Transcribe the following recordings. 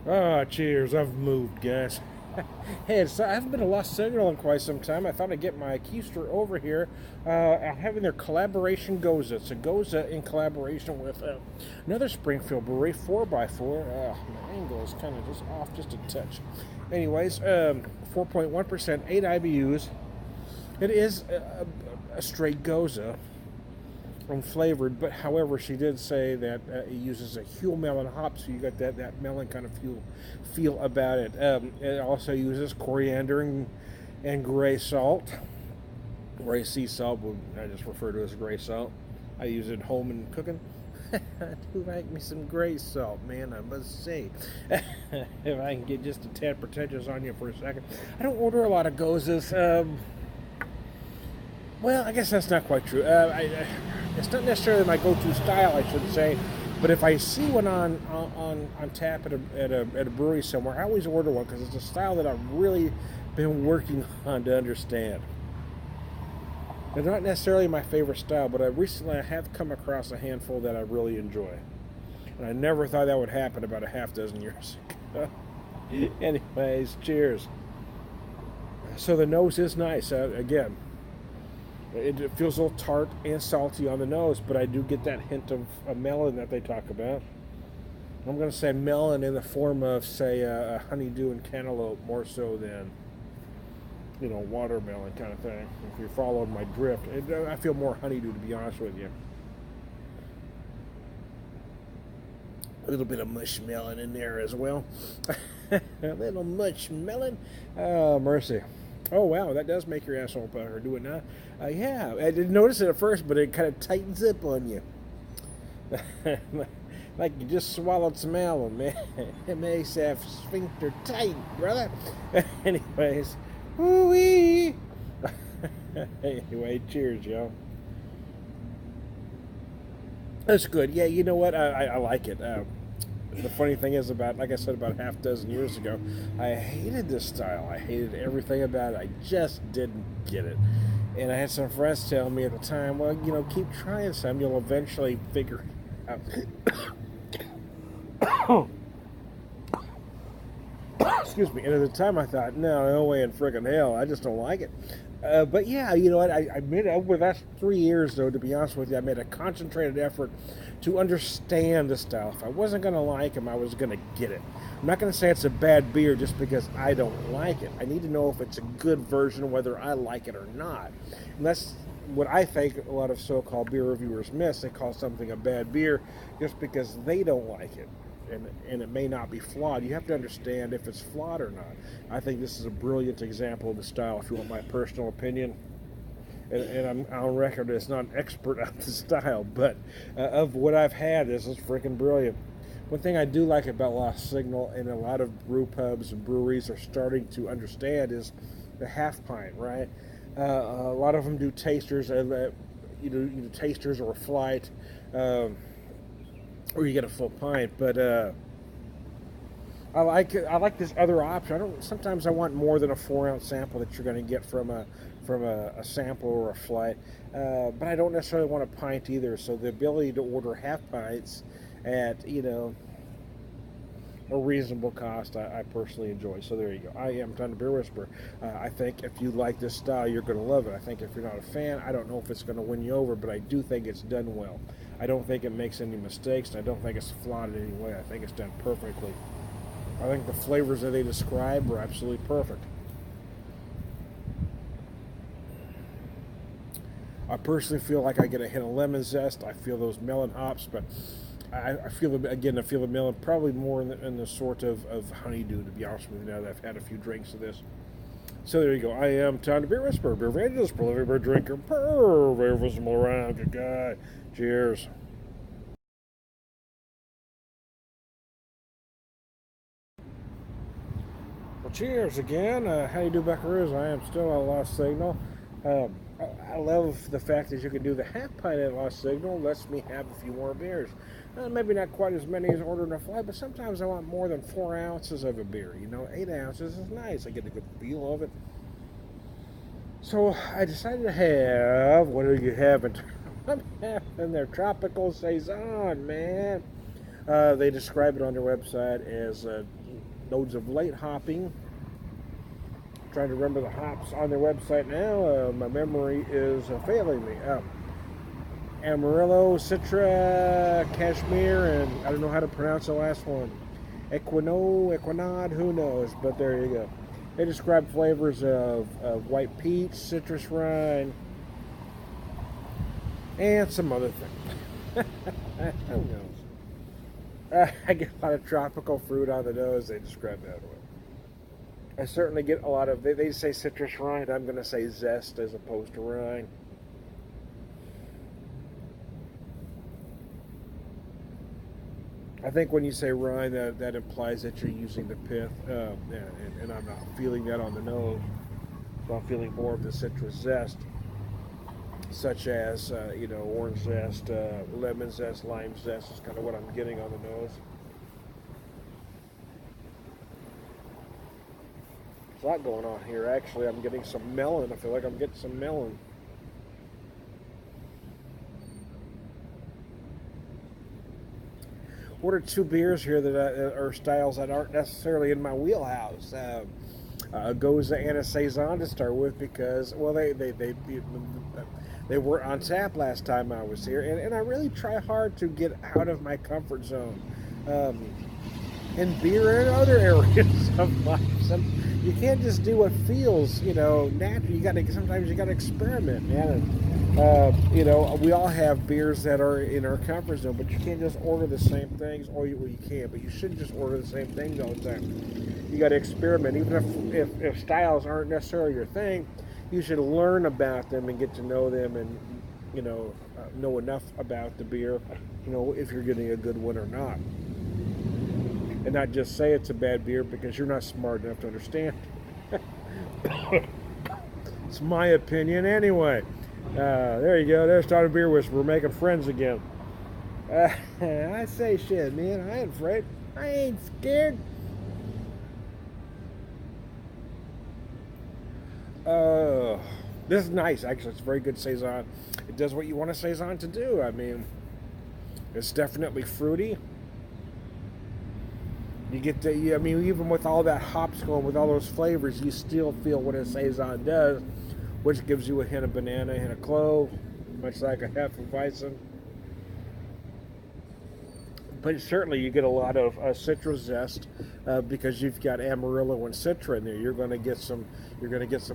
Ah, cheers. I've moved, guys. Hey, I haven't been to Lost Signal in quite some time. I thought I'd get my keister over here. I'm having their collaboration Goza. It's a Goza in collaboration with another Springfield brewery, 4x4. My angle is kind of just off just a touch. Anyways, 4.1%, 8 IBUs. It is a straight Goza, unflavored, but however, she did say that it uses a Huell melon hop, so you got that melon kind of feel about it. It also uses coriander and gray salt, gray sea salt. I just refer to as gray salt. I use it home in cooking. I do like me some gray salt, man, I must say. If I can get just a tad pretentious on you for a second. I don't order a lot of Gozas. Well, I guess that's not quite true. It's not necessarily my go-to style, I should say. But if I see one on tap at a brewery somewhere, I always order one because it's a style that I've really been working on to understand. They're not necessarily my favorite style, but I have come across a handful that I really enjoy. And I never thought that would happen about a half dozen years ago. Anyways, cheers. So the nose is nice. Again, it feels a little tart and salty on the nose, but I do get that hint of a melon that they talk about. I'm going to say melon in the form of, say, a honeydew and cantaloupe more so than, watermelon kind of thing. If you followed my drift, I feel more honeydew, to be honest with you. A little bit of mushmelon in there as well. A little mushmelon. Oh, mercy. Oh, wow, that does make your asshole pucker, do it not? Yeah, I didn't notice it at first, but it kind of tightens up on you. Like you just swallowed some alum, man. It makes that sphincter tight, brother. Anyways, woo-wee. Anyway, cheers, y'all. That's good. Yeah, you know what? I like it. The funny thing is, like I said, about a half dozen years ago, I hated this style. I hated everything about it. I just didn't get it. And I had some friends tell me at the time, well, keep trying some. You'll eventually figure it out. Excuse me. And at the time, I thought, no way in friggin' hell. I just don't like it. But yeah, you know what? I made over the last 3 years, though, to be honest with you, I made a concentrated effort to understand the style. If I wasn't going to like him, I was going to get it. I'm not going to say it's a bad beer just because I don't like it. I need to know if it's a good version, whether I like it or not. And that's what I think a lot of so-called beer reviewers miss. They call something a bad beer just because they don't like it. And it may not be flawed. You have to understand if it's flawed or not. I think this is a brilliant example of the style, if you want my personal opinion. And I'm on record as not an expert on the style, but of what I've had, this is freaking brilliant. One thing I do like about Lost Signal, and a lot of brew pubs and breweries are starting to understand, is the half pint, right? A lot of them do tasters, either tasters or a flight. Or you get a full pint. But I like this other option. Sometimes I want more than a 4 ounce sample that you're going to get from a sample or a flight. But I don't necessarily want a pint either. So the ability to order half pints at a reasonable cost, I personally enjoy. So there you go. I am Ton to Beer Whisperer. I think if you like this style, you're going to love it. I think if you're not a fan, I don't know if it's going to win you over, but I do think it's done well. I don't think it makes any mistakes, and I don't think it's flawed in any way. I think it's done perfectly. I think the flavors that they describe are absolutely perfect. I personally feel like I get a hint of lemon zest. I feel those melon hops, but I feel the melon probably more in the sort of honeydew, to be honest with you, now that I've had a few drinks of this. So there you go. I am Tom the Beer Whisperer, beer evangelist, prolific beer drinker, very visible around, good guy. Cheers. Well, cheers again. How you do, Buckaroos? I am still at Lost Signal. I love the fact that you can do the half pint at Lost Signal. Lets me have a few more beers. Maybe not quite as many as ordering a flight, but sometimes I want more than 4 ounces of a beer. 8 ounces is nice. I get a good feel of it. So I decided to have, what are you having? I'm having their tropical saison, man. They describe it on their website as loads of late hopping. Trying to remember the hops on their website now. My memory is failing me. Amarillo, Citra, Cashmere, and I don't know how to pronounce the last one. Equinod, who knows? But there you go. They describe flavors of white peach, citrus rind, and some other things. Who knows? I get a lot of tropical fruit on the nose. They describe that way. I certainly get a lot of, they say citrus rind. I'm going to say zest as opposed to rind. I think when you say rind, that implies that you're using the pith, and I'm not feeling that on the nose. So I'm feeling more of the citrus zest, such as, orange zest, lemon zest, lime zest is kind of what I'm getting on the nose. There's a lot going on here. Actually, I'm getting some melon. I feel like I'm getting some melon. Ordered 2 beers here that are styles that aren't necessarily in my wheelhouse. Goza and a Saison to start with because, well, they weren't on tap last time I was here, and I really try hard to get out of my comfort zone. In beer and other areas of life. You can't just do what feels, natural. Sometimes you got to experiment, man. And, we all have beers that are in our comfort zone, but you can't just order the same things. Or you can, but you shouldn't just order the same things all the time. You got to experiment, even if styles aren't necessarily your thing. You should learn about them and get to know them, and know enough about the beer, if you're getting a good one or not. And not just say it's a bad beer because you're not smart enough to understand. It's my opinion anyway. There you go. There's Started Beer Whisperer. We're making friends again. I say shit, man. I ain't afraid. I ain't scared. This is nice, actually. It's a very good Saison. It does what you want a Saison to do. I mean, it's definitely fruity. You get even with all that hops going, with all those flavors, you still feel what a Saison does, which gives you a hint of banana, a hint of clove, much like a Hefeweizen. But certainly you get a lot of citrus zest because you've got Amarillo and Citra in there. You're going to get some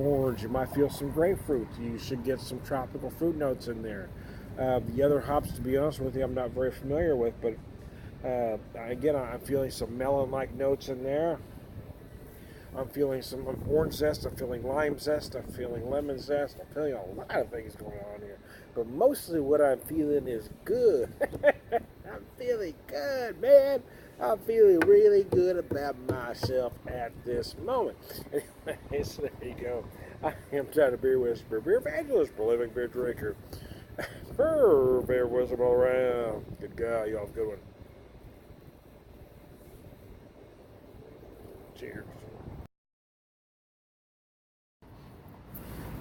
orange. You might feel some grapefruit. You should get some tropical fruit notes in there. The other hops, to be honest with you, I'm not very familiar with, but again, I'm feeling some melon-like notes in there. I'm feeling some orange zest. I'm feeling lime zest. I'm feeling lemon zest. I'm feeling a lot of things going on here. But mostly what I'm feeling is good. I'm feeling good, man. I'm feeling really good about myself at this moment. Anyway, so there you go. I am Started Beer Whisperer, beer evangelist, prolific beer drinker. Beer whistle all around. Good guy. Y'all have a good one. Cheers.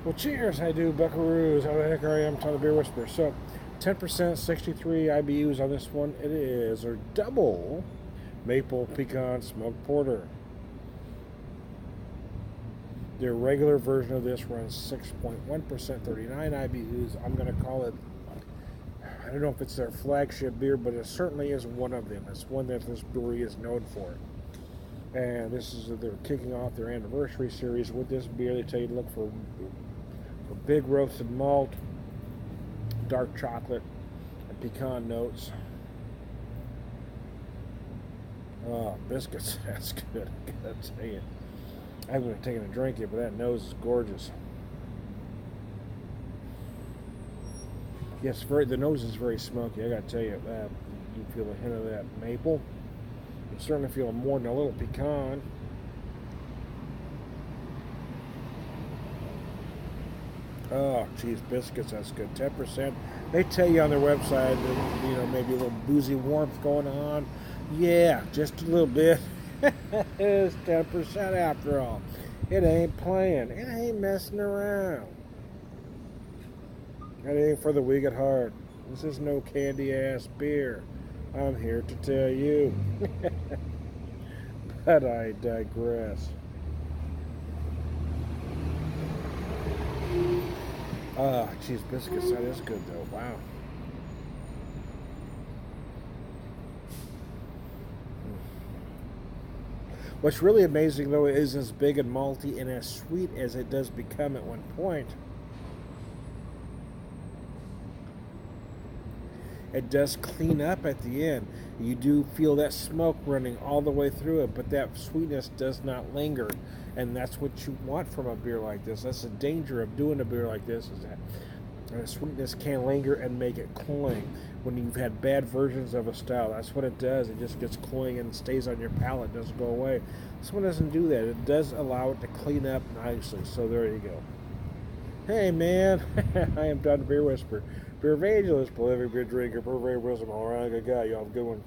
Well, cheers, I do, buckaroos. How the heck are you? I'm Started Beer Whisperer. So, 10%, 63 IBUs on this one. It is a double maple pecan smoked porter. The regular version of this runs 6.1%, 39 IBUs. I'm going to call it, I don't know if it's their flagship beer, but it certainly is one of them. It's one that this brewery is known for. And they're kicking off their anniversary series with this beer. They tell you to look for big roasted malt, dark chocolate, and pecan notes. Oh, biscuits, that's good. I gotta tell you. I haven't taken a drink yet, but that nose is gorgeous. Yes, the nose is very smoky. I gotta tell you, you feel a hint of that maple. I'm starting to feel more than a little pecan. Oh, geez, biscuits, that's good. 10%. They tell you on their website that, maybe a little boozy warmth going on. Yeah, just a little bit. It's 10% after all. It ain't playing. It ain't messing around. That ain't for the weak at heart. This is no candy-ass beer. I'm here to tell you. But I digress. Ah, cheese biscuits, that is good though. Wow. What's really amazing though is as big and malty and as sweet as it does become at one point, it does clean up at the end. You do feel that smoke running all the way through it, but that sweetness does not linger. And that's what you want from a beer like this. That's the danger of doing a beer like this, is that sweetness can linger and make it cloying. When you've had bad versions of a style, that's what it does. It just gets cloying and stays on your palate, doesn't go away. This one doesn't do that. It does allow it to clean up nicely. So there you go. Hey man, I am Don the Beer Whisperer, beer evangelist, prolific beer drinker, purveyor of wisdom, all around good guy. Y'all have a good one.